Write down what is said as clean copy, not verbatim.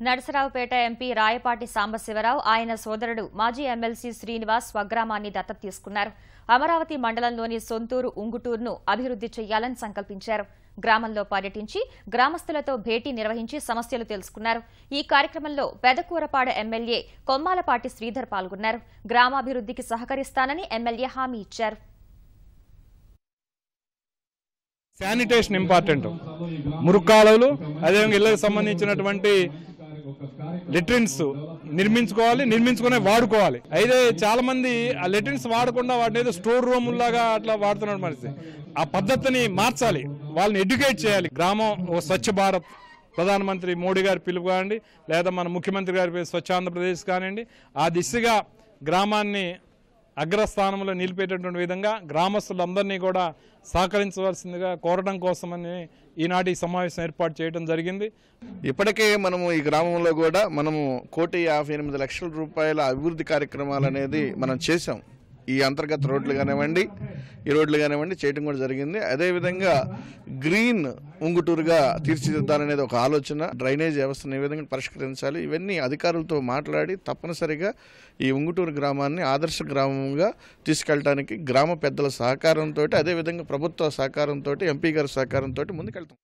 Narasaraopet MP Rayapati Sambasivarao ఆయన సోదరుడు మాజీ ఎమ్మెల్సీ శ్రీనివాస్ స్వగ్రామాన్ని దత్తత తీసుకున్నారు. అమరావతి మండలంలోని సొంతూరు ఉంగుటూరును అభివృద్ధి చేయాలని సంకల్పించారు. గ్రామంలో పర్యటించి గ్రామస్తులతో భేటీ నిర్వహించి సమస్యలు తెలుసుకున్నారు. ఈ కార్యక్రమంలో పెదకూరపాడు ఎమ్మెల్యే కొమ్మాలపాటి శ్రీధర్ పాల్గొన్నారు. గ్రామాభివృద్ధికి సహకరిస్తానని ఎమ్మెల్యే హామీ ఇచ్చారు. శానిటేషన్ ఇంపార్టెంట్, మురుక్కాలువలు అదేవిధంగా ఇళ్లకు సంబంధించినటువంటి లెట్రిన్స్ నిర్మించుకునే వాడుకోవాలి. అయితే చాలా మంది ఆ లెట్రిన్స్ వాడకుండా వాటిని ఏదో స్టోర్ రూమ్ లాగా అట్లా వాడుతున్న పరిస్థితి. ఆ పద్ధతిని మార్చాలి, వాళ్ళని ఎడ్యుకేట్ చేయాలి. గ్రామం ఓ స్వచ్ఛ భారత్ ప్రధానమంత్రి మోడీ గారి పిలుపు కానివ్వండి, లేదా మన ముఖ్యమంత్రి గారి స్వచ్ఛ ఆంధ్రప్రదేశ్ కానివ్వండి, ఆ దిశగా గ్రామాన్ని అగ్రస్థానంలో నిలిపేటటువంటి విధంగా గ్రామస్తులందరినీ కూడా సహకరించవలసిందిగా కోరడం కోసమని ఈనాటి సమావేశం ఏర్పాటు చేయడం జరిగింది. ఇప్పటికే మనము ఈ గ్రామంలో కూడా మనము 1,58,00,000 రూపాయల అభివృద్ధి కార్యక్రమాలు అనేది మనం చేసాం. ఈ అంతర్గత రోడ్లు కానివ్వండి, ఈ రోడ్లు కానివ్వండి చేయడం కూడా జరిగింది. అదేవిధంగా గ్రీన్ ఉంగుటూరుగా తీర్చిదిద్దాలనేది ఒక ఆలోచన. డ్రైనేజ్ వ్యవస్థను ఏ విధంగా పరిష్కరించాలి, ఇవన్నీ అధికారులతో మాట్లాడి తప్పనిసరిగా ఈ ఉంగుటూరు గ్రామాన్ని ఆదర్శ గ్రామంగా తీసుకెళ్ళడానికి గ్రామ పెద్దల సహకారంతో, అదేవిధంగా ప్రభుత్వ సహకారంతో, ఎంపీ గారి సహకారంతో ముందుకెళ్తాం.